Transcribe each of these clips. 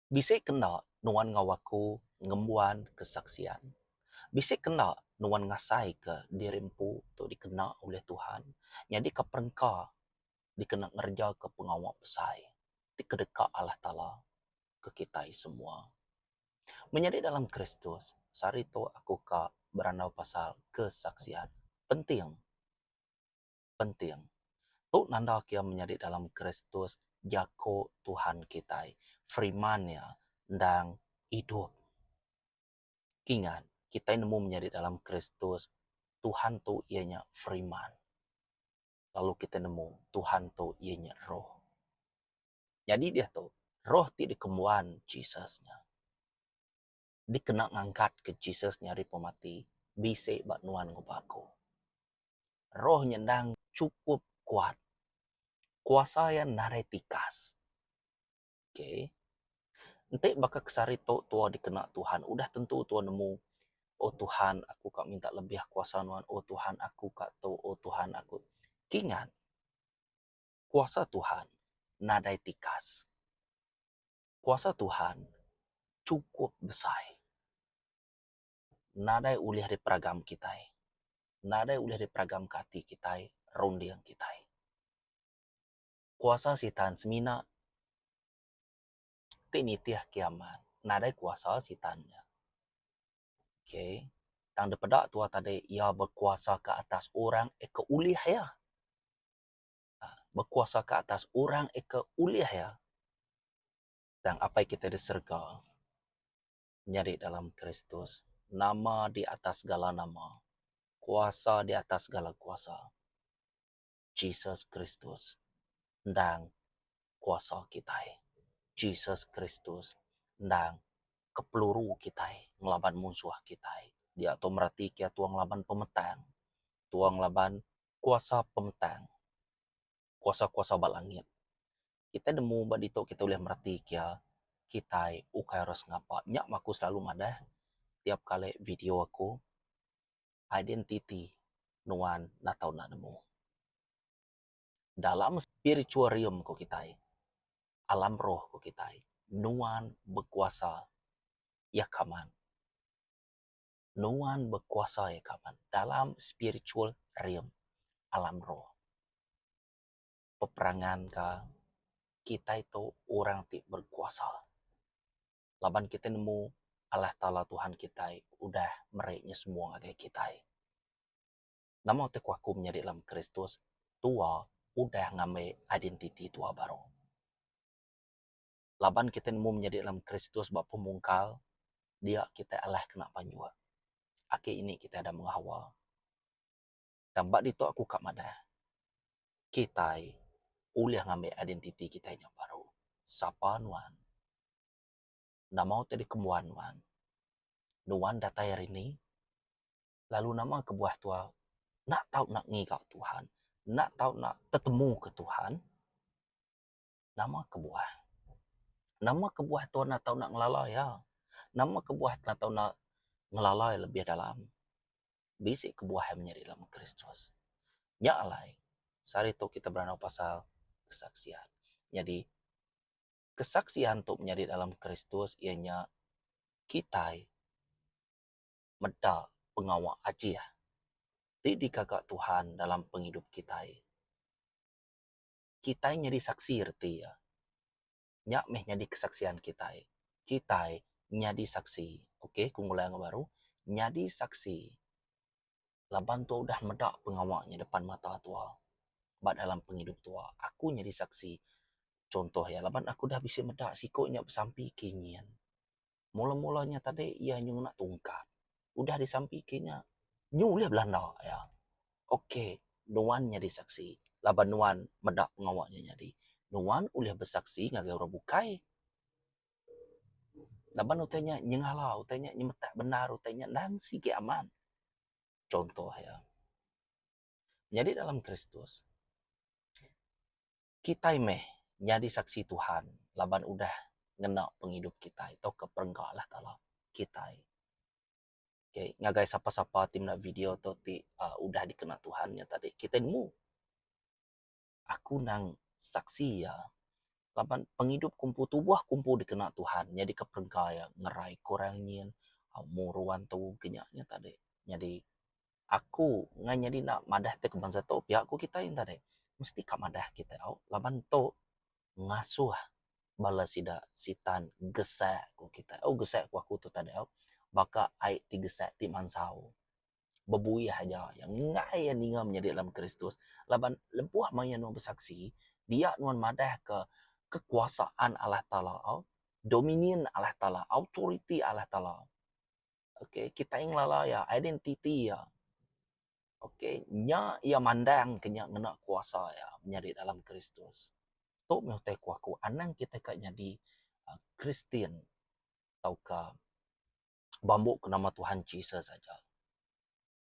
Bisik kena nuan ngawaku ngembuan kesaksian. Bisik kena nuan ngasai ke dirimpu tu dikena oleh Tuhan. Jadi keperengka dikena ngerja ke pengawak pesai. Dikedekak Allah Ta'ala ke kita semua. Menjadi dalam Kristus, sari tu aku kak berandau pasal kesaksian. Penting. Penting. Tu nanda kia menjadi dalam Kristus jako Tuhan kita. Firman-Nya dan hidup. Ingat, kita nemu menjadi dalam Kristus, Tuhan tu ianya firman. Lalu kita nemu, Tuhan tu ianya roh. Jadi dia tu, roh ti dikemuan Jesus-nya. Dikena ngangkat ke Jesus-nya dari pemati, bisa bak nuan ngubaku. Roh nyendang cukup kuat. Kuasa yang naretikas. Okay. Nanti bakal kesari tua dikena Tuhan. Udah tentu tua nemu, oh Tuhan, aku kak minta lebih kuasa nuan. Oh Tuhan, aku kak tu. Oh Tuhan, aku. Kingat, kuasa Tuhan nadai tikas. Kuasa Tuhan cukup besar. Nadai ulih di peragam kita. Nadai ulih di peragam kati kita. Rondiang kita. Kuasa sitan semina. Tinitiah kiamat. Nadai kuasa sitannya. Okay. Tang depedak tua tadi, ia berkuasa ke atas orang ke ulih ya. Berkuasa ke atas orang ke ulih ya. Dan apa yang kita diserga menjadi dalam Kristus. Nama di atas segala nama. Kuasa di atas segala kuasa. Jesus Kristus. Dan kuasa kita. Jesus Kristus. Dan kepeluru kita. Ngelaban musuh kita. Dia atau merati kia tuang laban pemetang. Tuang laban kuasa pemetang. Kuasa-kuasa balangit. Kita nemu badito kita boleh merati kia. Kita ukai harus ngapa. Nyak maku selalu ngadah. Tiap kali video aku. Identity nuan na tau na nemu. Dalam spirituarium ko kita, alam roh ko kita, nuan berkuasa ya kaman. Nuan berkuasa ya kaman. Dalam spiritual realm, alam roh. Peperangan ka, kita itu orang ti berkuasa. Laban kita nemu Allah Ta'ala Tuhan kita udah meraihnya semua ngagai kita. Nama otak aku menjadi dalam Kristus, tua udah ngambil identiti tua baru. Laban kita nemu menjadi dalam Kristus bab pemungkal, dia kita Allah kena panjua. Akhir ini kita ada menghawa. Tambah itu aku kak madah. Kita uliah ngambil identiti kita yang baru. Sapa nuan. Nama tadi kemuan nuan. Nuan data hari ini. Lalu nama kebuah tua. Nak tahu nak ngigau Tuhan. Nak tahu nak ketemu ke Tuhan. Nama kebuah. Nama kebuah tua nak tahu nak ngelalai ya. Nama kebuah nak tahu nak ngelalai lebih dalam. Bisik kebuah yang menjadi dalam Kristus. Ya alai. Sari itu kita berandau pasal kesaksian. Jadi, kesaksian untuk menjadi dalam Kristus ianya kita meda pengawal aja. Di kakak Tuhan dalam penghidup kita. Kita jadi saksi erti ya. Nyak meh jadi kesaksian kita. Kita jadi saksi. Oke, kumulai yang baru. Jadi saksi. Laban tu udah meda pengawalnya depan mata tua. Bak dalam penghidup tua. Aku jadi saksi. Contoh ya, laban aku dah bisa medak sikoknya bersampi kinyian. Mula-mulanya tadi ia nyung nak tungkap. Udah disampi kinya. Nyung lihat Belanda ya. Oke, nuan jadi saksi. Laban nuan medak pengawalnya jadi. Nuan ulah bersaksi ngagai orang bukai. Laban utanya nyengala, utanya nyemetak benar, utanya nang sikit aman. Contoh ya. Jadi dalam Kristus, kita meh jadi saksi Tuhan. Laban udah ngena penghidup kita itu keperengkak Allah Ta'ala kita. Okay. Ngagai siapa-siapa tim nak video tu udah dikena Tuhannya tadi. Kita nemu. Aku nang saksi ya. Laban penghidup kumpu tubuh kumpu dikena Tuhan. Jadi kepergaya ngerai kurangin. Muruan tu kenyaknya tadi. Jadi aku ngan jadi nak madah te kebansa tu pihak ku kita yang tadi. Mesti kak madah kita. Laban tu ngasuh bala sida sitan gesek ku kita. Gesek ku aku tu tadi. Baka aik ti gesek ti mansau. Bebuyah aja yang ngai yang ninga menjadi dalam Kristus. Laban lebuah maya nuan bersaksi, dia nuan madah ke kekuasaan Allah Ta'ala, dominion Allah Ta'ala, authority Allah Ta'ala. Okay, kita yang lala ya, identity ya. Okay, nya ia mandang kenya ngena kuasa ya menjadi dalam Kristus. Tu mehute ku anang kita kak jadi Kristian tau ka bambuk ke nama Tuhan Jesus saja.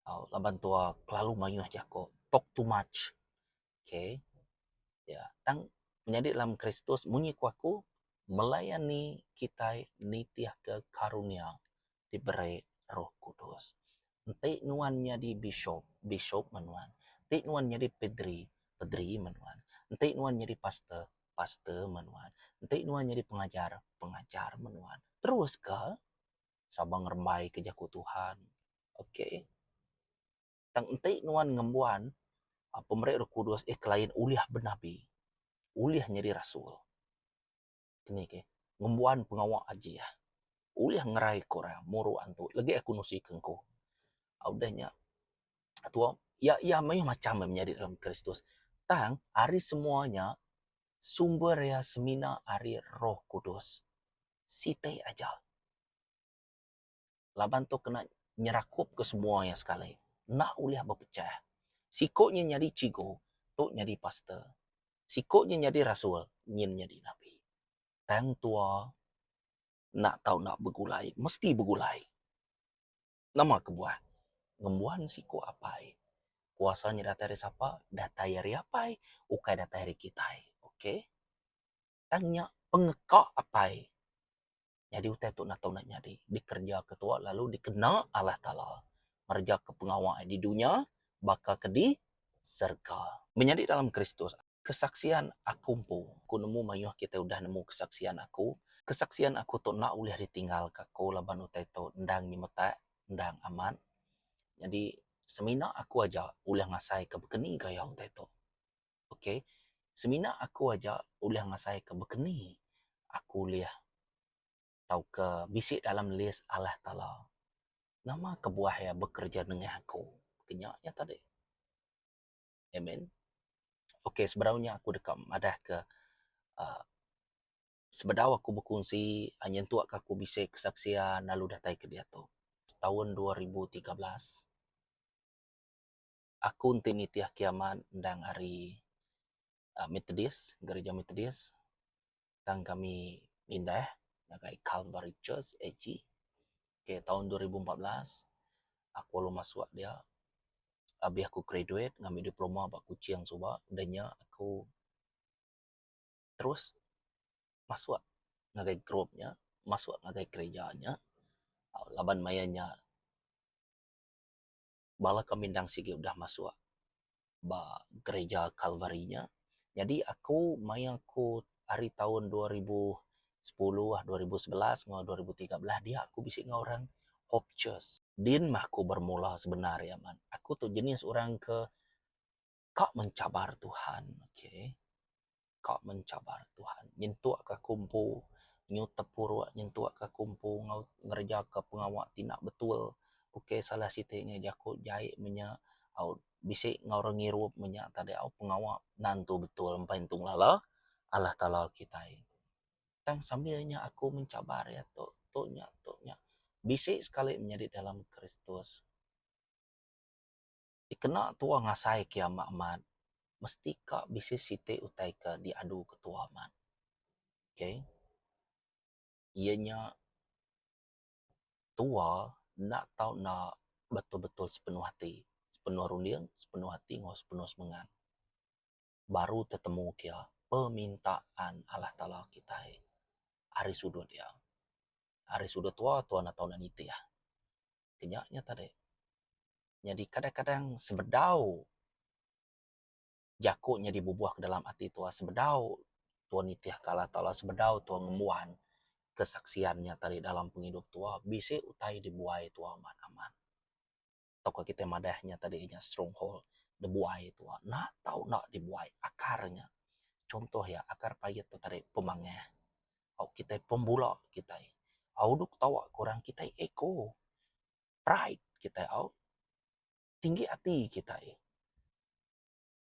Laban tua kelalu mayuh jako talk too much. Okay, ya tang menjadi dalam Kristus munyi kuaku melayani kita nitiah ke karunia diberi Roh Kudus. Entik nuan jadi bishop menuan. Entik nuan jadi pedri menuan. Entik nuan jadi pastor menuan. Entik nuan jadi pengajar menuan. Terus ke sabang rembai ke jaku Tuhan. Okay. Tang entik nuan ngembuan pemerek Roh Kudus klien uliah bernabi. Uliah jadi rasul. Kini ke ngembuan pengawak aji ya. Uliah ngerai korang muru antu. Lagi aku nusi kengko. Audahnya tua ya mayu macam menjadi dalam Kristus. Tang hari semuanya sumber ya semina hari Roh Kudus. Site aja. Laban tu kena nyerakup ke semuanya sekali. Nak uliah berpecah. Sikoknya jadi cigo, tu jadi pastor. Sikoknya jadi rasul, nyin jadi nabi. Tang tua nak tahu nak bergulai, mesti bergulai. Nama kebuah. Ngembuan siko apai. Kuasanya data dari siapa? Data dari apai. Ukai data dari kita. Okey? Tanya pengekak apai. Jadi utai tu nak tahu nak jadi. Dikerja ketua lalu dikena Allah Ta'ala. Merja ke pengawal di dunia, bakal ke di serga. Menjadi dalam Kristus. Kesaksian aku pun. Aku nemu mayuh kita udah nemu kesaksian aku. Kesaksian aku tu nak ulih ditinggal ke aku. Laban utai tu ndang nyemetak, ndang aman. Jadi semina aku aja ulah ngasai ke bekeni gaya utai tu. Okey. Semina aku aja ulah ngasai ke bekeni. Aku lihat tahu ke bisik dalam list Allah Ta'ala. Nama kebuah ya bekerja dengan aku. Kenyaknya tadi. Amen. Okey, sebenarnya aku dekat madah ke sebedau aku berkongsi hanya tu aku bisik kesaksian lalu datai ke dia tu. Tahun 2013 aku ntinitiah kiaman ndang hari Methodist, gereja Methodist. Tang kami pindah nagai Calvary Church AG. Okay, tahun 2014 aku lalu masuk dia. Habis aku graduate ngambil diploma bak kuciang suba danya aku terus masuk nagai grupnya, masuk nagai gerejanya. Laban mayanya bala kami ndang sige udah masuk ba gereja Calvary-nya. Jadi aku aku hari tahun 2010 2011 ngau 2013 dia aku bisik ngau orang Hope Church. Din mah aku bermula sebenarnya man. Aku tuh jenis orang ke kak mencabar Tuhan, okey. Kak mencabar Tuhan. Nyentuak ke kumpu, nyutepur nyentuak ke kumpu ngau ngerja ke pengawak tinak betul. Okey, salah sitenya jaku jahit menya au bisik ngau ngirup menya tadi au pengawak nantu betul empantung lala Allah Ta'ala kita. Tang sambilnya aku mencabar ya nya. Bisik sekali menjadi dalam Kristus. Dikena tua ngasai kiamat amat. Mesti kak bisik site utai ke diadu ketua amat. Okay. Ianya tua nak tahu nak betul-betul sepenuh hati. Sepenuh rundiang, sepenuh hati, ngau sepenuh semangat. Baru tetemu kia permintaan Allah Ta'ala kita. Hari sudut dia. Hari sudut tua nak tahu nak niti ya. Kenyaknya tadi. Jadi kadang-kadang sebedau jakuknya dibubuh ke dalam hati tua sebedau Tuhan nitiah kalah tala sebedau Tuhan ngemuan kesaksiannya tadi dalam penghidup tua bisa utai dibuai tua aman-aman. Toko kita madahnya tadinya stronghold dibuai tua. Nak tahu nak dibuai akarnya. Contoh ya akar payet tu tadi pemangeh. Au kita pembula kita. Au duk tawa kurang kita ego. Pride kita au tinggi hati kita.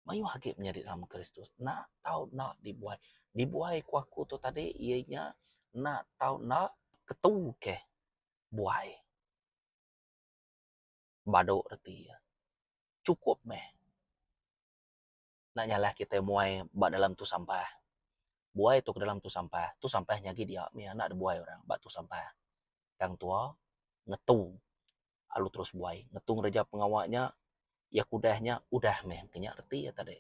Mayu hakik menjadi dalam Kristus. Nak tahu nak dibuai. Dibuai ku aku tu tadi ianya nak tahu nak ketu ke buai. Badok reti ya. Cukup meh. Nak nyalah kita muai bak dalam tu sampah. Buai tu ke dalam tu sampah nyagi dia mi anak ada buai orang bak tu sampah. Yang tua ngetung alu terus buai ngetung reja pengawaknya ya kudahnya udah meh kenyak reti ya tadi.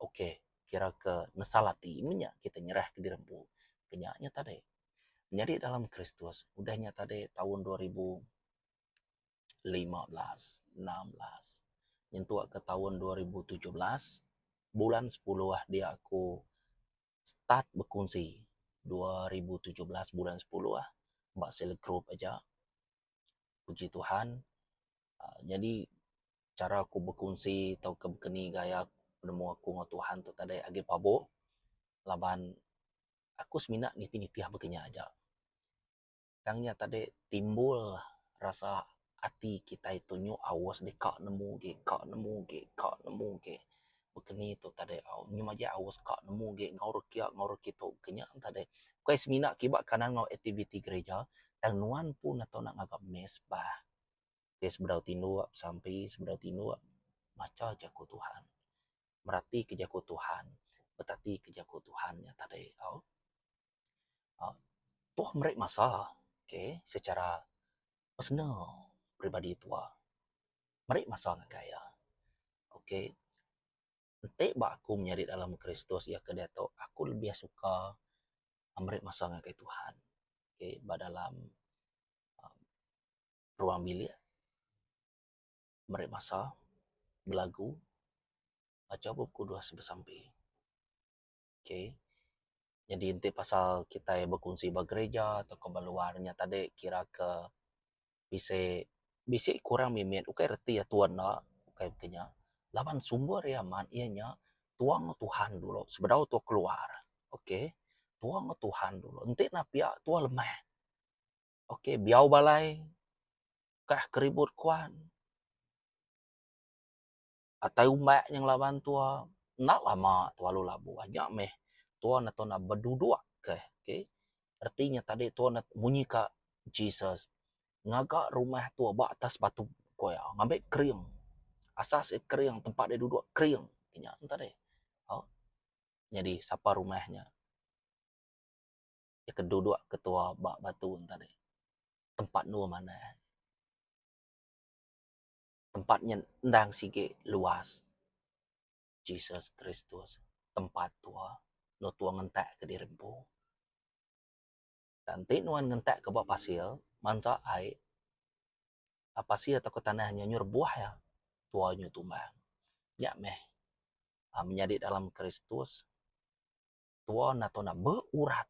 Oke, kira ke nesalati minyak kita nyerah ke dirempu kenyaknya tadi. Menjadi dalam Kristus udahnya tadi tahun 2015, 16 nyentuh ke tahun 2017 bulan 10 dia aku start berkongsi 2017 bulan 10 mbak select group aja. Puji Tuhan. Jadi cara aku berkongsi atau kebekeni gaya penemu aku dengan Tuhan tu tadi agi pabo laban aku semina niti-niti begenya aja. Tangnya tadi timbul rasa hati kita itu nyu awas de kak nemu ge. Bekeni tu tadi au nyu aja awas kak nemu ge ngaur kita kenya tadi. Kau semina kibak kanan ngau aktiviti gereja tang nuan pun atau nak ngagap mesbah. Dia sebedau tindu sampai sebedau tindu maca jaku Tuhan. Merati ke jaku Tuhan. Betati ke jaku Tuhan ya tadi. Tuh mereka masa. Okay, secara personal pribadi tua. Mereka masa nggak kaya. Okay. Nanti bak aku menjadi dalam Kristus ya ke dia aku lebih suka mereka masa nggak kaya Tuhan. Okay, dalam ruang bilik mereka masa belagu baca buku 2 sebesampai. Okay. Jadi inti pasal kita berkongsi bergereja atau ke luarnya tadi kira ke bisa kurang mimit ukai reti ya tuan nak ukai begini lawan sumber ya man ianya tuang Tuhan dulu sebedau tu keluar. Okey, tuang Tuhan dulu nanti nak pihak tua lemah. Okey, biau balai kah keribut kuan atau umat yang lawan tua nak lama tua lu labu banyak meh tuan atau nak berduduk ke. Okey, artinya tadi tuan nak bunyi ka Jesus ngagak rumah tua bak atas batu koya ngambil kering asas kering tempat dia duduk kering kenya entah deh. Jadi siapa rumahnya ya keduduk ketua bak batu entah deh tempat nu mana tempatnya ndang sige luas Jesus Kristus tempat tua no tua ngentak ke dirempu nanti nuan ngentak ke bak pasil mansa ai apa sih atau ke tanahnya nyur buah ya tuanya tumbang ya meh menjadi dalam Kristus tua nato na berurat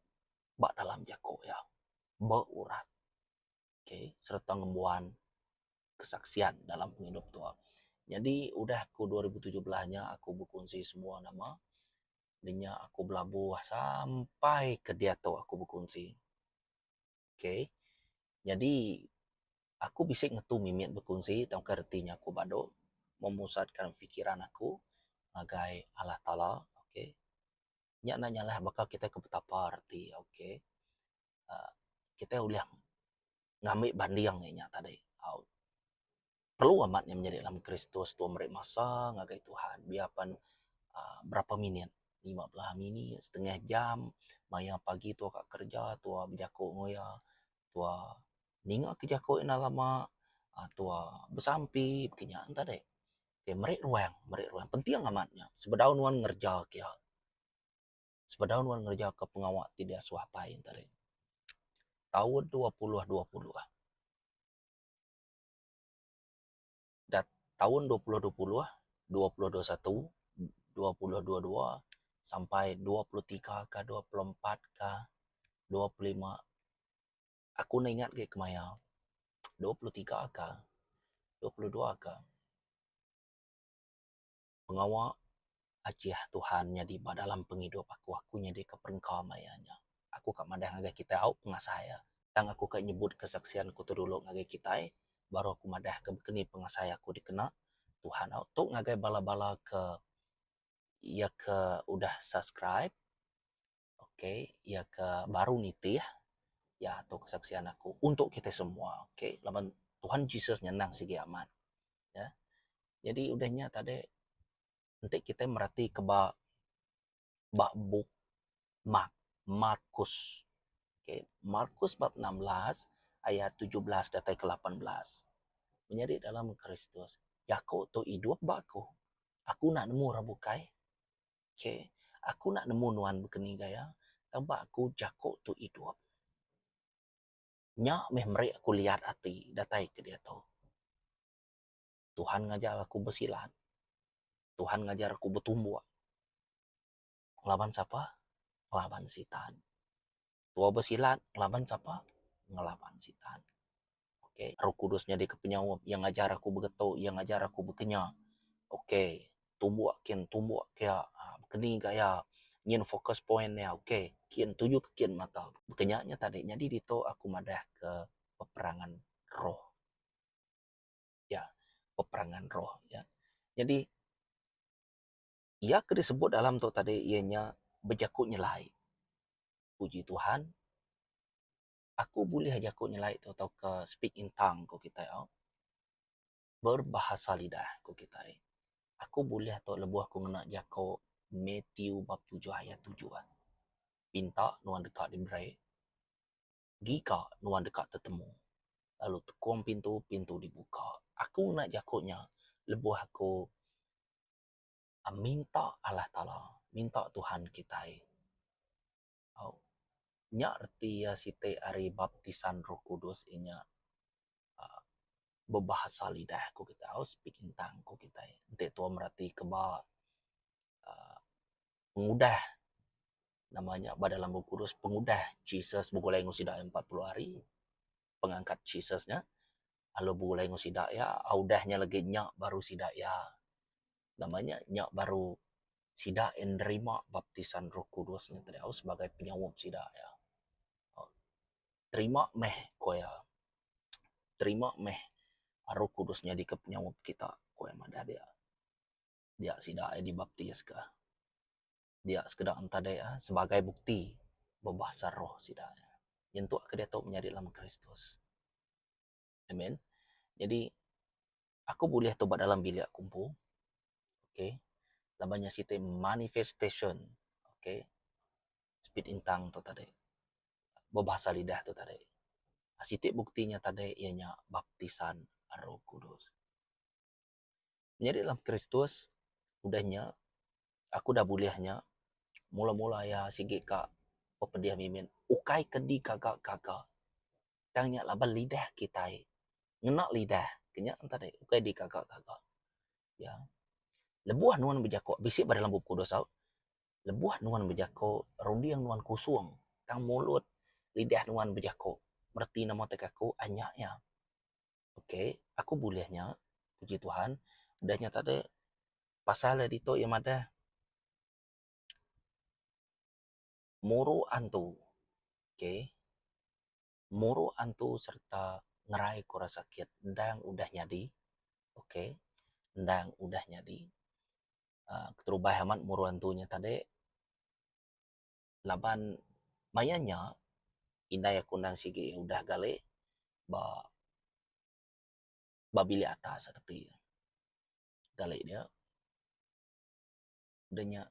bak dalam jako ya berurat. Okay, serta ngembuan kesaksian dalam penghidup tua. Jadi udah aku 2017-nya aku berkongsi semua nama. Dinya aku belabuh sampai ke dia tu aku berkongsi. Okay. Jadi aku bisa ngetu mimit berkongsi tentang kertinya aku bado memusatkan fikiran aku sebagai Allah Ta'ala. Okay. Nya nanya lah bakal kita ke betapa arti. Okay. Kita udah ngambil banding nya tadi. Perlu amat yang menjadi dalam Kristus tua mereka masa ngagai Tuhan biarpun berapa minit 15 minit setengah jam maya pagi tua kak kerja tua berjako ngoya tua ninga kerjako ina lama tua bersampi begini entah deh okay, mereka ruang penting amatnya sebedau nuan ngerja kia sebedau nuan ngerja ke pengawak tidak suapai entah deh tahun 2020 tahun 2020 2021 2022 sampai 23 kah, 24 kah, 25. Aku nak ingat ke kemaya. 23 kah, 22 kah. Pengawak aciah Tuhan jadi dalam penghidup aku jadi keperengka mayanya. Aku kak madah ngagai kita au pengasaya. Tang aku kak nyebut kesaksian ku tu dulu ngagai kita baru aku madah ke bekeni pengasaya aku dikena Tuhan au. Tuk ngagai bala-bala ke ya ke udah subscribe. Oke, ya ke baru nitih ya atau kesaksian aku untuk kita semua. Oke, laban Tuhan Yesus nyenang sigi aman. Ya. Jadi udahnya tadi nanti kita merhati ke bak buk Markus. Okay. Markus bab 16 ayat 17 datai ke 18. Menjadi dalam Kristus. Jako tu hidup baku. Aku nak nemu rabukai. Okay. Aku nak nemu nuan bekeni gaya. Tambah aku jako tu hidup. Nyak meh aku lihat hati datai ke dia tu. Tuhan ngajar aku bersilat. Tuhan ngajar aku bertumbuh. Ngelaban siapa? Ngelaban sitan. Tua bersilat, ngelaban siapa? Ngelaban sitan. Okay. Roh Kudusnya di kepenyawab yang ngajar aku begetu, yang ngajar aku bekenya. Okay. Tumbuh kia keni gaya nyin fokus poinnya. Okay. Kian tuju ke kian mata. Bekenyanya tadi jadi dito aku madah ke peperangan roh. Ya, peperangan roh ya. Jadi ia disebut dalam tu tadi ianya berjakut nyelai. Puji Tuhan, aku boleh aja aku nyelai tu atau ke speak in tongue ko kita ya. Berbahasa lidah ko kita. Aku boleh atau lebuh aku ngena jako Matthew bab 7 ayat 7. Pinta nuan dekat diberi. Gika nuan dekat tertemu. Lalu tekung pintu, pintu dibuka. Aku nak jakonya lebuh aku minta Allah Ta'ala. Minta Tuhan kita. Oh. Nyak reti ya site ari baptisan Roh Kudus inya berbahasa lidah ku kita. Oh, speaking tongue ku kita. Nanti tuan merhati keba pengudah namanya dalam Roh Kudus pengudah Jesus bugulai ngusida 40 hari pengangkat Jesusnya lalu bugulai ngusida ya audahnya lagi nyak baru sida ya namanya nyak baru sida yang nerima baptisan Roh Kudusnya tadi sebagai penyawab sida ya terima meh koya terima meh Roh Kudusnya di kepenyawab kita koya mana dia sida dibaptis ke dia sekedar antara ya sebagai bukti berbahasa roh sida yang tu dia tahu menjadi dalam Kristus. Amen. Jadi aku boleh tobat dalam bilik kumpul. Okay. Labanya site manifestation. Okay. Speed intang tu tadi. Berbahasa lidah tu tadi. Site buktinya tadi ianya baptisan Roh Kudus. Menjadi dalam Kristus udahnya aku dah bolehnya mula-mula ya sige ka pepedia mimin ukai kedi kakak tangnya laban lidah kita ngenak lidah kenya tadi ukai di kakak ya lebuah nuan berjako bisik pada dalam buku dosa lebuah nuan berjako rundi yang nuan kusung tang mulut lidah nuan berjako berarti nama tekaku anyaknya oke aku bolehnya puji Tuhan udahnya tadi pasal itu yang ada muru antu oke muru antu serta ngerai kura sakit ndang udah nyadi oke ndang udah nyadi keterubah amat muru antunya tadi laban mayanya indah ya kundang sige udah gale babili atas seperti gale dia udahnya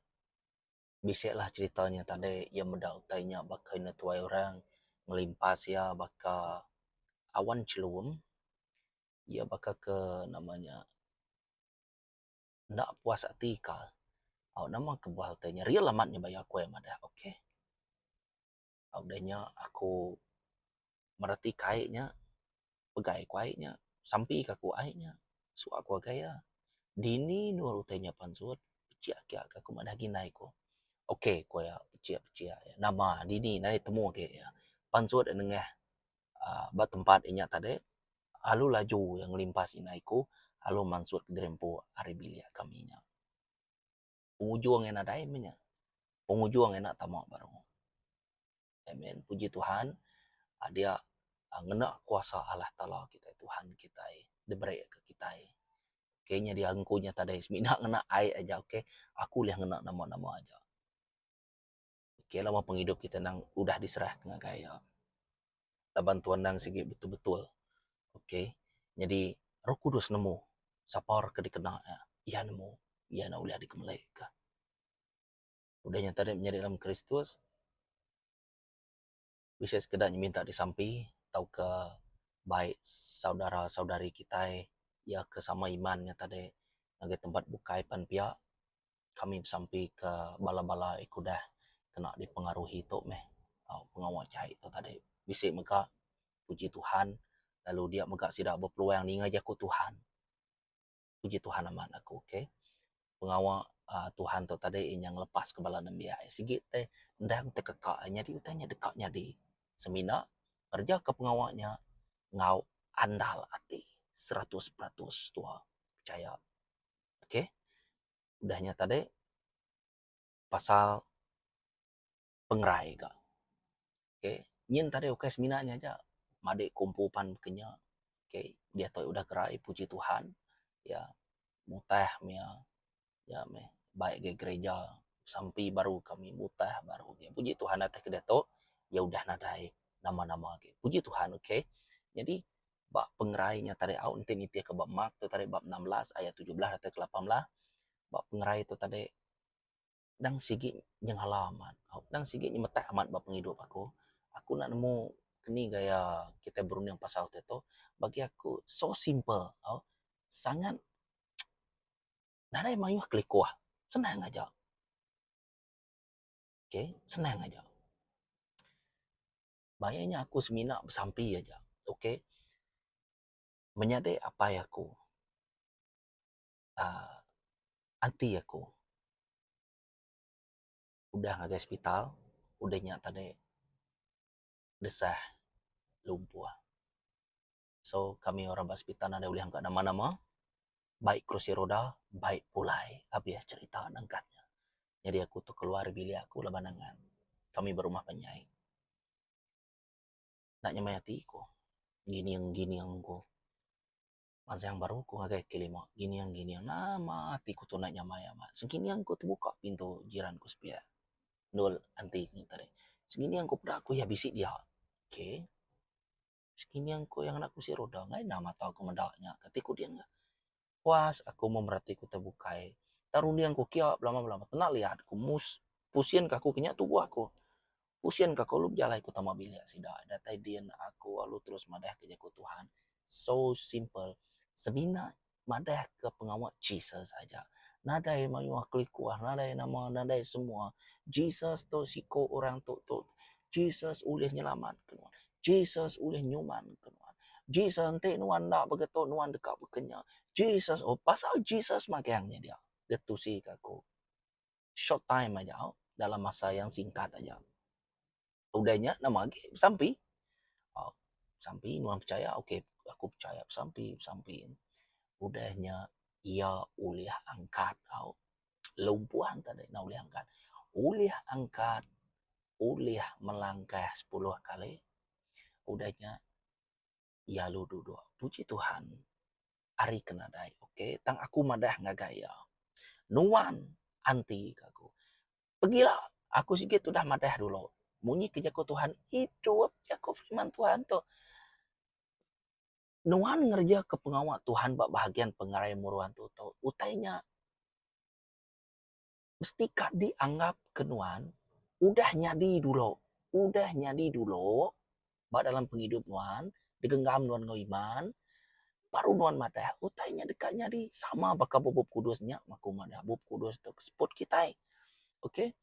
bisa lah ceritanya tadi yang mendautainya bakal tuai orang melimpas ya bakal awan celum ya bakal ke namanya ndak puas hati ka nama kebuatannya real lamatnya bayar aku yang ada oke udahnya aku merhati kaitnya pegai kuainya sampai kaku airnya su aku gaya dini nur utenya pansut pecik aku madah ginai ko Okey ko ya peciak-peciak ya. Nama dini nai temu ke ya. Pansut nengah ba tempat inya tade, halu laju yang limpas inai ku, halu mansut drempo ari bilia kami nya. Pengujuang yang nadai menya. Pengujuang enak tamak baru. Amen. Puji Tuhan, dia ngena kuasa Allah Ta'ala kita, Tuhan kita, diberi ke kita. Kayaknya dia angkunya tadi semina ngena ai aja, oke. Aku lihat ngena nama-nama aja. Oke, lama penghidup kita nang udah diserah dengan gaya. Bantuan nang segi betul-betul. Oke. Jadi Roh Kudus nemu sapar ke dikena ya. Iya nemu. Iya na uliah dikemelai ka. Udahnya tadi menjadi dalam Kristus, bisa sekedar minta disampi tahu ke baik saudara-saudari kita ya ke sama imannya tadi lagi tempat bukai pan pia kami sampai ke bala-bala ikudah kena dipengaruhi tu meh pengawal cahaya itu tadi bisa mega puji Tuhan lalu dia mega sidak berpeluang ni ngajak ku Tuhan puji Tuhan aman aku oke pengawal Tuhan tu tadi yang lepas ke bala nambia sigit teh ndang teh kekaknya di utanya dekatnya di semina kerja ke pengawalnya ngau andal ati 100% tua percaya oke udahnya tadi pasal pengerai ga oke nyin tadi oke seminanya aja made kumpupan kenya oke dia tahu udah kerai puji Tuhan ya mutah mia ya me baik ke gereja sampai baru kami mutah baru ya puji Tuhan atas kedato ya udah nadai nama-nama ke puji Tuhan oke jadi bab pengerainya tadi au ente nitia ke bab mak tu tadi bab 16 ayat 17 atau ke 18 bab pengerai itu tadi dang sigi yang halaman dang sigi nyemetak amat bab penghidup aku nak nemu kini gaya kita berunding pasal itu bagi aku so simple sangat nada mayu klikuah senang aja oke senang aja bayangnya aku semina bersampi aja oke menyadai apa ya aku anti aku udah ngagai hospital udahnya tadi desah lumpuh so kami orang hospital ada ulihan ke nama-nama baik kursi roda baik pulai habis cerita nangkatnya jadi aku tuh keluar bilik aku lebanangan kami berumah penyai nak nyemayati ko gini yang ko masa yang baru ku ngagai kelima gini yang nama hatiku tuh nak nyamaya mak segini yang ku terbuka pintu jiranku sepia nol anti ni tadi segini yang ku pada aku ya bisik dia oke segini yang ku yang anak kursi roda ngai nama tahu aku mendaknya ketiku dia nggak puas aku memerhati ku terbukai tarun yang ku kia belama tenang lihat ku pusien kaku kenyak tubuh aku pusien kaku lu jalai ku tama bilik sida datai dian aku lalu terus madah kerja ku Tuhan so simple semina madah ke pengawal Jesus saja nadai mayu klik kuah nadai nama nadai semua Jesus to siko orang to Jesus ulih nyelamat kenuan Jesus ulih nyuman kenuan Jesus ente nuan nak begitu nuan dekat bekenya Jesus pasal Jesus makanya dia detusi kaku short time aja dalam masa yang singkat aja udahnya nama lagi sampai sampai nuan percaya oke aku percaya sampai udahnya ia uliah angkat lumpuhan tadi na uliah angkat uliah melangkah 10 kali udahnya ia lu duduk puji Tuhan hari kenadai oke tang aku madah ngagaya nuan anti kaku pergilah aku sikit udah madah dulu munyi kejaku Tuhan hidup jaku firman Tuhan tuh nuan ngerja ke pengawal Tuhan bak bahagian pengarai muruan tuh utainya mesti kak dianggap kenuan udah nyadi dulu bak dalam penghidup nuan digenggam nuan ngoiman baru nuan madah utainya dekatnya di sama bakal bubuk kudusnya maku madah bubuk kudus tuh spot kita oke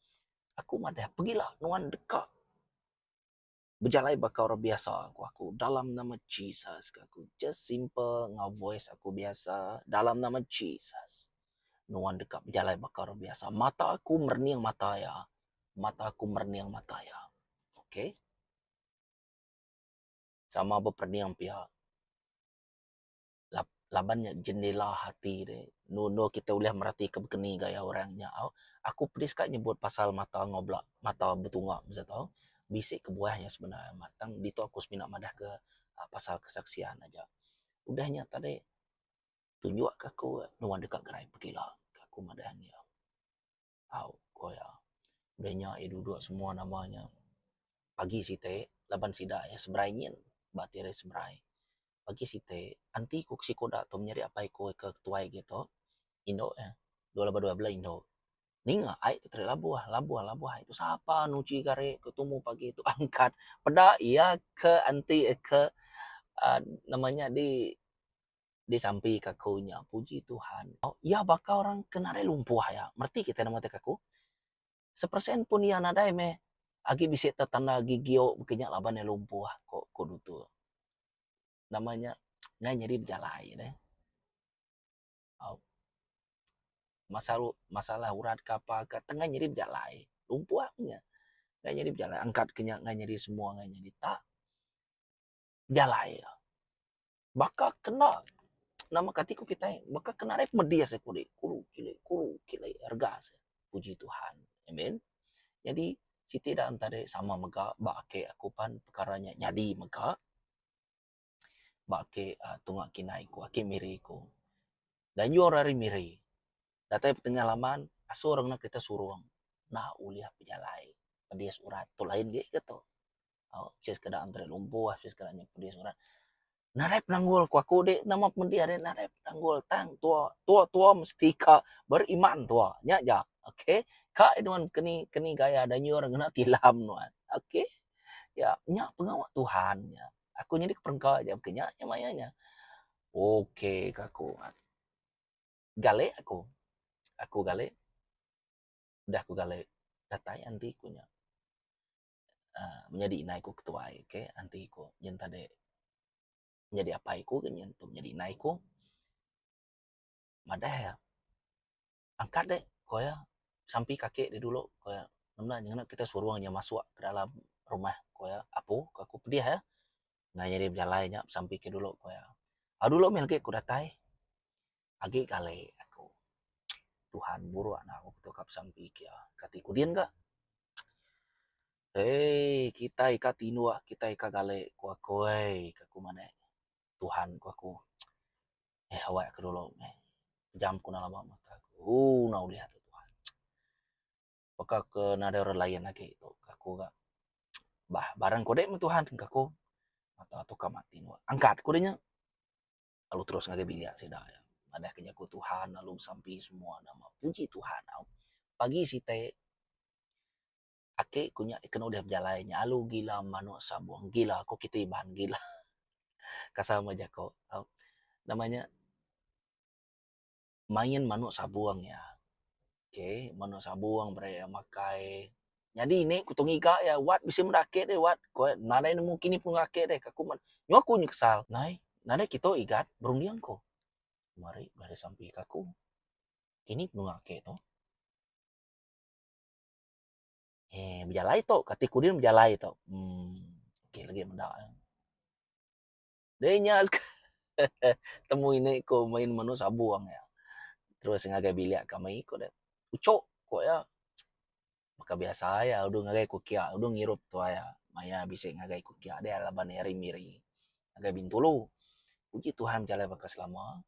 aku madah pergilah nuan dekat berjalai bakal orang biasa aku dalam nama Jesus aku just simple nga voice aku biasa dalam nama Jesus nuan dekat berjalai bakal orang biasa mata aku merning mata ya mata aku merniang mata ya. Oke? Sama beperniang pihak. Labannya jendela hati deh. No kita boleh merhati kebekeni gaya orangnya. Aku pedis kak nyebut pasal mata ngoblak, mata betungak bisa tahu. Bisik ke buahnya sebenarnya matang. Dito aku seminat madah ke pasal kesaksian aja. Udahnya tadi tunjuk ke aku nuan dekat gerai pergilah. Aku madahnya. Kau ya. Udahnya duduk semua namanya. Pagi si teh, laban sida ya seberainya. Batire seberai. Pagi si teh, anti ku si koda tu menyari apa ku ke ketuai gitu. Indo ya. 2012 Indo. Ninga ai itu labuah itu siapa nuci kare ketemu pagi itu angkat peda iya ke anti ke uh, namanya di sampai kakunya puji Tuhan. Oh, ya bakal orang kena lumpuh ya. Merti kita nama kaku. Sepersen pun ya nadai me agi bisa tetanda gigio bekenya laban lumpuh kok dutu. Namanya nggak nyari berjalai deh. Oh, masalah urat kapa ke tengah nyeri berjalai lumpuhnya nggak nyeri berjalai angkat kenyak nggak nyeri semua nggak nyeri tak jalai bakal kena nama katiku kita bakal kena rep media sekuri kuru kile harga puji Tuhan amin jadi si tidak antara sama mega bake aku pan perkaranya nyadi mega bake tunggak kinaiku ake miriku dan hari miri datang pengalaman asurang nak kita suruh nah uliah pejalai dia surat tu lain gitu sis kada antre lumpuh sis kada pedia surat narep nanggul ku aku dek nama pendia dek narep nanggul tang tua mesti ka beriman tua nya ja oke ka dengan keni gaya dan orang kena tilam nuan oke ya nya pengawak Tuhan ya aku jadi perengkau aja kenya nya mayanya oke kaku gale aku gale udah aku gale datai anti kunya menjadi inaiku ketua oke antiku yang tadi menjadi apa iku ganyan tuh menjadi inaiku madah ya angkat deh koya sampai kakek di dulu koya namanya kita suruhnya masuk ke dalam rumah koya aku pedih ya nggak jadi berjalannya sampai ke dulu koya dulu melke ku datai agi kali aku Tuhan buru anak aku tuh kap sampai kia katiku dian enggak kita ikat inua kita ikat gale ku aku kaku mana Tuhan ku aku awak ke dulu jam ku nalama mataku nau lihat Tuhan Pokok ke nada orang lain lagi itu aku gak barang kode Tuhan kaku atau mati angkat kodenya lalu terus ngagai bilia sih dah ya ada kenyaku Tuhan lalu sampai semua nama puji Tuhan pagi si teh ake kunya ikan udah berjalannya alu gila manu sabuang gila kok kita iban gila kasama aja kok namanya main manu sabuang ya oke manu sabuang beraya makai jadi ini kutung ika ya wat bisa mendake deh wat kau nada ini mungkin ini pun ngake deh kaku man nyaku nyesal nada kita igat berundiang ko mari dari sampai kaku kini pun ngake to berjalai to katiku dia berjalai to oke lagi mendak dehnya temu ini ko main menu sabuang ya terus ngagai biliak kami ko deh ucok kok ya maka biasa ya udah ngagai kukia udah ngirup tuh ya maya bisa ngagai kukia deh laban hari miri ngagai bintulu puji Tuhan jalan baka selama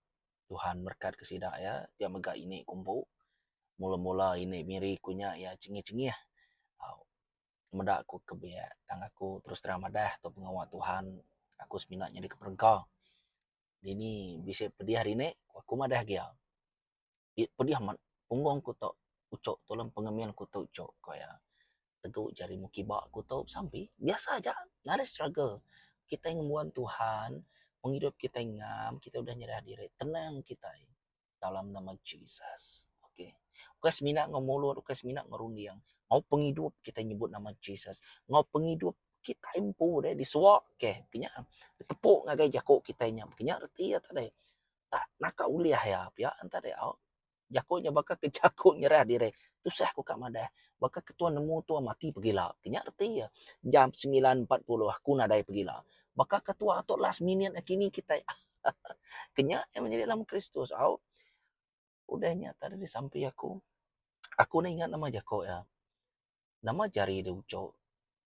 Tuhan berkat kesida ya dia mega ini kumpul mula-mula ini miri kunya ya cengi-cengi ya medak aku kebiak tanggaku terus terang madah atau pengawal Tuhan aku seminatnya di keperengkau ini bisa pedih hari ini aku madah gia pedih man punggong ku to ucok tolong pengemian ku to ucok kaya teguk jari mukibak ku to sampai biasa aja nggak ada struggle kita yang ngemuan Tuhan menghidup kita ngam kita udah nyerah diri tenang kita dalam nama Jesus oke ukas minat ngomulur ukas minat ngerundiang mau penghidup kita nyebut nama Jesus mau penghidup kita impu deh disuak ke kenya tepuk ngagai jakok kita nyam kenya arti ya tadi tak nak uliah ya pia anta deh Jakonya baka ke jako nyerah dire. Tu sah aku kat madah. Baka ketua nemu tua mati pergila. Kenya arti ya. Jam 9.40 aku nadai pergila. Baka ketua atau last minute kini kita kenya yang menjadi dalam Kristus. Udahnya tadi di samping aku. Aku nak ingat nama Jako ya. Nama jari dia ucap.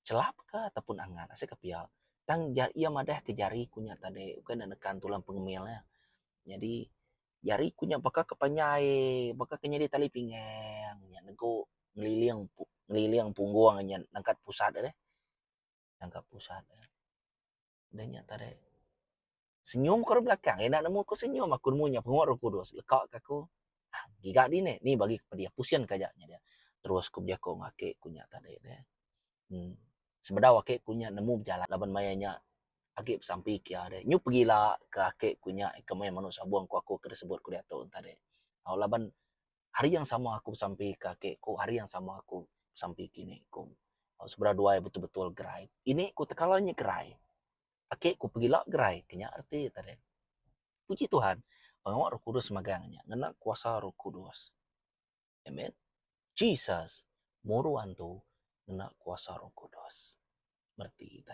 Celap ke ataupun angan. Asyik kepial. Tang ia madah ke jari kunya tadi. Bukan nekan tulang pengemilnya. Jadi jari kunya baka kepanyai, baka kenya di tali pinggang, nya nego ngeliling punggung nya nangkat pusat deh. Nangkat pusat. Dan nya tadi senyum ke belakang, enak nemu aku senyum aku nemunya penguat Roh Kudus. Lekak aku. Gigak di ni bagi kepada dia pusian kajaknya dia. Terus ku jako ngake kunya tadi deh. Sebedah wake kunya nemu berjalan laban mayanya agak sampai kia deh. Nyu pergilah ke ake kunya ke maya manusia buang aku sebut ku dia tahu tadi. Laban hari yang sama aku sampai ke kakekku, hari yang sama aku sampai kini ku. Sebelah dua betul-betul gerai. Ini ku tekalanya gerai. Kakekku pergilah gerai. Kenya arti tadi. Puji Tuhan. Pengawak Roh Kudus magangnya. Ngena kuasa Roh Kudus. Amen. Jesus. Muruan tu. Ngena kuasa Roh Kudus. Berarti kita.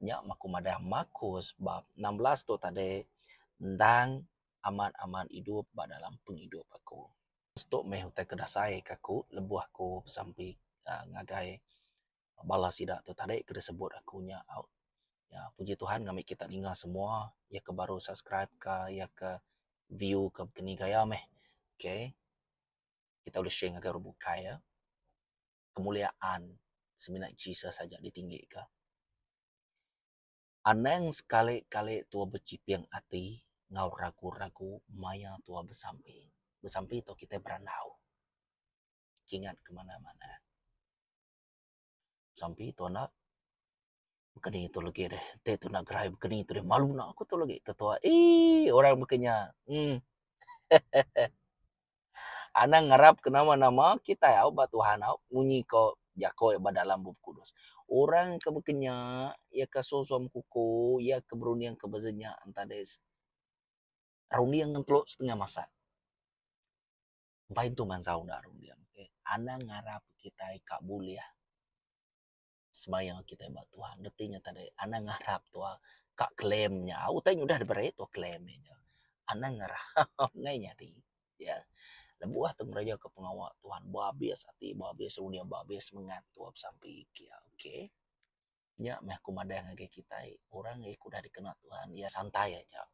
Nya maku madah Markus bab 16 tu tadi. Ndang aman-aman hidup dalam penghidup aku. Stok meh utai kedasai kaku lebuh aku sampai ngagai balas tidak tu tadi kena sebut akunya out. Ya puji Tuhan kami kita dengar semua ya ke baru subscribe ke ya ke view ke kini gaya meh. Okay. Kita boleh share agar buka ya. Kemuliaan seminat Jesus saja ditinggi ke. Anang sekali-kali tua bercipiang hati ngau ragu-ragu maya tua bersampi. Bersampi itu kita beranau. Ingat kemana-mana. Sampai itu nak bukan itu lagi deh. Teh tu nak gerai bukan itu deh. Malu nak aku tu lagi ketua. Orang bukannya. Anak ngarap ke nama-nama kita ya obat Tuhan munyi ko jako ya dalam bub kudus. Orang ke bukannya ya ke sosom kuku ya keberunian kebezenya antades. Rundiang ngentlok setengah masa. Bain tu mansau dah rundiang. Anak ngarap kita kak bulia. Semayang kita buat Tuhan. Detinya tadi, anak ngarap tuh kak klaimnya. Utanya udah diberi tuh klaimnya. Anak ngarap ngainya di. Ya. Lebuah tu ngeraja ke pengawal Tuhan. Babes hati, babes runia, babes mengantuk sampai kia. Oke. Ya, meh kumadang kayak kita. Orang yang udah dikenal Tuhan, ya santai aja.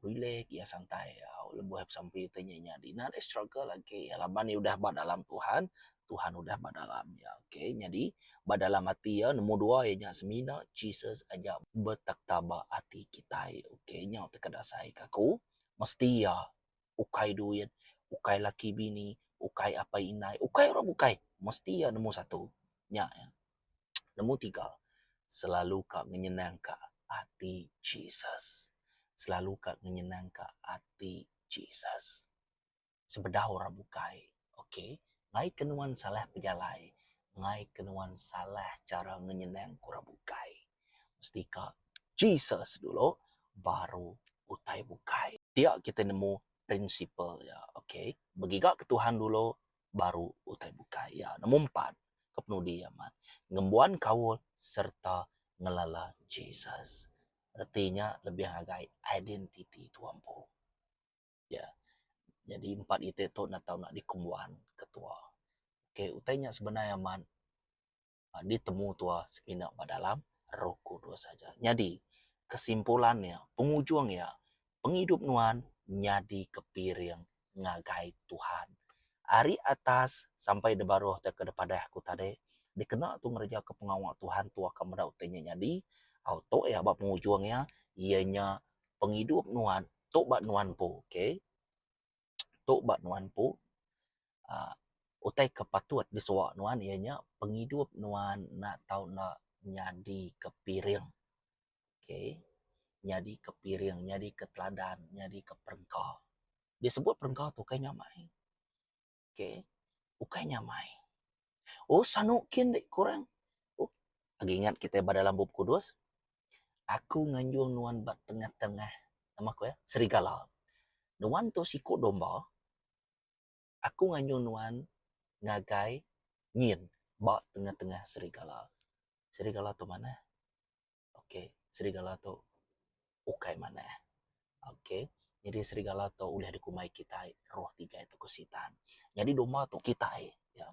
Relax, ya santai. Ya. Lebuah sampai tanya di. Nah, struggle lagi. Ya, laban udah dalam Tuhan. Tuhan udah dalam ya. Oke, jadi dalam hati ya nomor dua ya semina Jesus aja bertaktaba hati kita. Oke, nya terkedasai kaku mesti ya ukai duit, ukai laki bini, ukai apa inai, ukai orang bukai. Mesti ya nomor satu. Nya ya. Nomor tiga, selalu kak menyenangkan hati Jesus. Selalu kak menyenangkan hati Jesus. Sebedah orang bukai. Oke. Ngai kenuan salah pejalai. Ngai kenuan salah cara menyenang kurang bukai. Mesti kak Jesus dulu baru utai bukai. Dia kita nemu prinsipal ya. Oke. Begigak ke Tuhan dulu baru utai bukai. Ya. Nomor 4. Kepenuh diaman. Ngembuan kawul serta ngelala Jesus. Artinya lebih agai identity Tuhan po. Ya. Jadi 4 itu nak tahu nak dikembuan ketua. Oke, utainya sebenarnya man ditemu tua sepinak dalam Roh Kudus saja. Jadi kesimpulannya, pengujungnya, penghidup nuan nyadi kepiring ngagai Tuhan. Hari atas sampai de baru ke depada aku tadi dikenal tu ngerja ke pengawal Tuhan tua kamera utainya jadi auto ya bab pengujungnya ianya penghidup nuan tok bat nuan po, oke. Tok bat nuan po utai kepatuat di suak nuan ianya penghidup nuan nak tahu nak nyadi kepiring. Oke. Nyadi kepiring, nyadi keteladan, nyadi keperengkau. Disebut perengkau tu kayaknya mai. Oke. Ukai nyamai. Oh, sanukin dek kurang. Oh, lagi ingat kita dalam bub kudus. Aku nganjung nuan bat tengah-tengah. Nama aku ya, serigala. Nuan tu sikut domba. Aku nganyo nuan ngagai ngin ba tengah-tengah serigala. Serigala tu mana? Okey, serigala tu ukai mana? Okey. Jadi serigala tu ulah dikumai kita roh tiga itu kusitan. Jadi domba tu kita ya.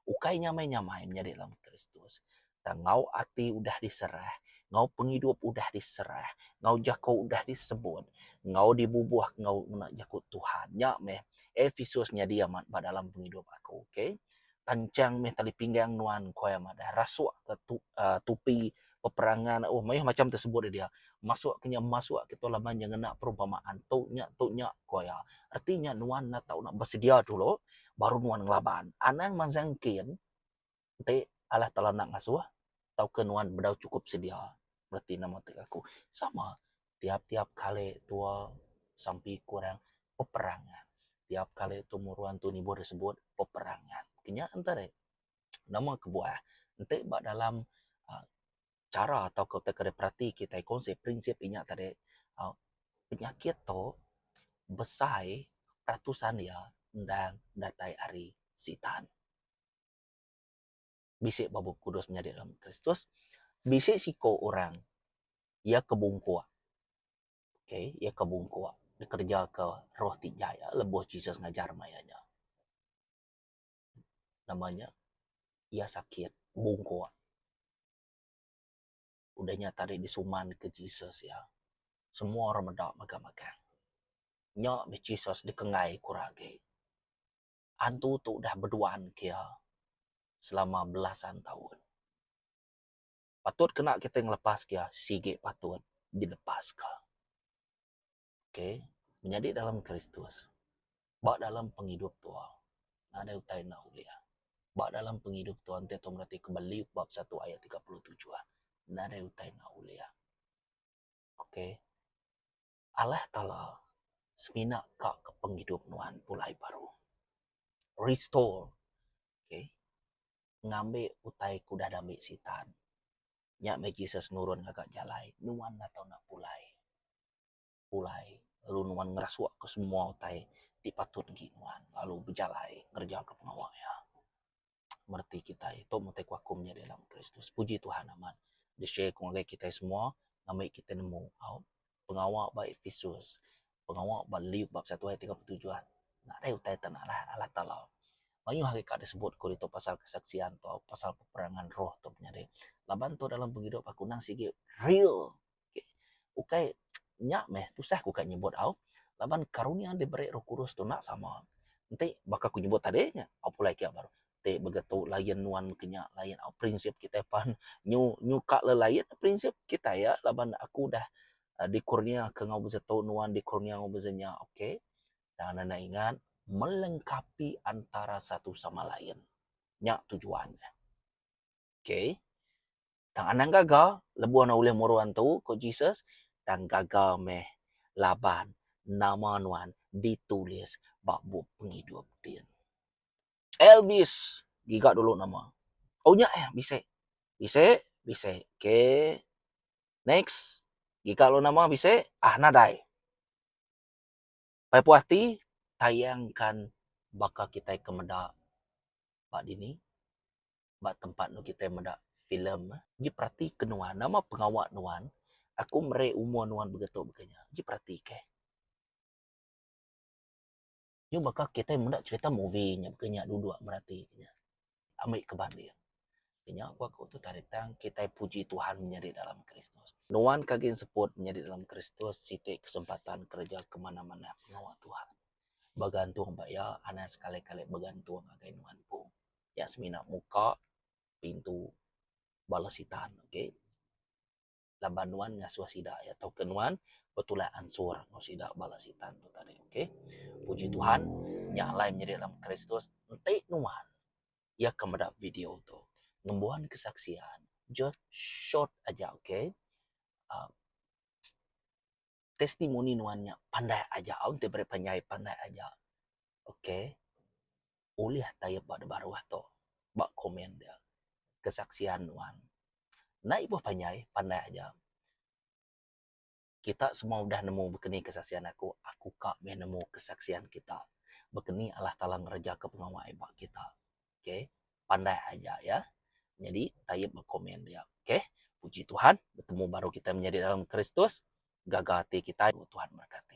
Ukai nyamai-nyamai menjadi dalam Kristus. Ngau ati udah diserah, ngau penghidup udah diserah, ngau jako udah disebut, ngau dibubuh ngau nak jako Tuhan. Nya meh Efesusnya dia mat dalam penghidup aku, okey. Tancang meh tali pinggang nuan koya madah rasuk ke tupi peperangan meh macam tersebut dia masuk kita laman jangan nak perumpamaan tu nya koya artinya nuan na tahu nak bersedia dulu baru nuan ngelaban anang manzangkin te Allah Taala nak ngasuh tau ke nuan bedau cukup sedia berarti nama tek aku sama tiap-tiap kali tua sampai kurang peperangan tiap kali tu muruan tu ni boleh sebut peperangan kenya antara nama kebuah ente bak dalam ah, cara atau kau tak perhati kita konsep prinsip inya tadi penyakit tu besar ratusan ya dan datai ari sitan bisik babu kudus menjadi dalam Kristus bisik siko orang ia kebungkua okey ia kebungkua dikerja ke roh tijaya lebuh Jesus ngajar mayanya namanya ia sakit bungkua udahnya tadi disuman ke Jesus ya semua orang medak makan-makan nya be Jesus dikengai kurage antu tu udah berduaan kia selama belasan tahun. Patut kena kita ngelepas kia, sige patut dilepas ka. Okey, menjadi dalam Kristus. Bak dalam penghidup tua. Ada utai na ulia. Bak dalam penghidup tua ante tu berarti kembali bab 1 ayat 37. Ada utai na ulia. Okey. Allah Taala semina ka ke penghidup nuan pulai baru. Restore. Okey. Ngambil utai kuda damik sitan. Nya me Jesus nurun agak jalai. Nuan na tau nak pulai lalu nuan ngerasuk ke semua utai di patut gi nuan lalu berjalai ngerja ke pengawal ya merti kita itu mutek wakumnya dalam Kristus puji Tuhan aman di share dengan kita semua ngambil kita nemu pengawal baik Efesus pengawal balik bab 1 ayat 37 nak ada utai tanah Allah Taala banyak hakikat disebut ko itu pasal kesaksian atau pasal peperangan roh tu penyari laban tu dalam penghidup aku nang sige real okay. Ukai nyak meh tusah ku kan nyebut laban karunia diberi Roh Kudus tu nak sama nanti bakal ku nyebut tadi nya apa lagi baru te begitu layan nuan kenya layan prinsip kita pan nyuka le layan prinsip kita ya laban aku dah dikurnia ke ngau bezetau nuan dikurnia ngau bezenya okey dan anda ingat melengkapi antara satu sama lain nya tujuannya okey tang anang gagal lebuan oleh muruan tu ko Jesus tang gagal meh laban nama nuan ditulis bak buku penghidup din. Elvis, giga dulu nama. Oh nya bisa. Bisa. Okay. Next. Giga lo nama bisa. Nadai. Pai puati tayangkan bakal kita kemeda bak dini. Bak tempat nu kita meda filem. Ji perhati kenuan nama pengawak nuan. Aku mere umur nuan begitu beganya. Ji perhati ke. Nyu bakal kita mendak cerita movie nya begenya dua berarti nya. Ambil kebanding. Kenya aku tu taritang kita puji Tuhan menjadi dalam Kristus. Nuan kagin sebut menjadi dalam Kristus siti kesempatan kerja kemana-mana pengawal Tuhan. Bergantung baya anak sekali-kali bergantung agai nuan pun. Ya semina muka pintu balasitan, okey. Laban nuan ngasuh sida ya tau kenuan betulah ansur ngosida balasitan tu tadi, okey. Puji Tuhan, nyalai menjadi dalam Kristus ente nuan. Ya kemudian video tu ngembuan kesaksian just short aja okey testimoni nuannya pandai aja untuk berpanjai pandai aja okey ulih tayap pada baru tu bak komen dia kesaksian nuan naik buah pandai aja kita semua udah nemu begini kesaksian aku kak nemu kesaksian kita begini Allah Ta'ala ngereja ke pengawai bak kita. Oke, pandai aja ya. Jadi, tayyib berkomen dia. Oke, puji Tuhan, bertemu baru kita menjadi dalam Kristus. Gagah hati kita, Tuhan berkati.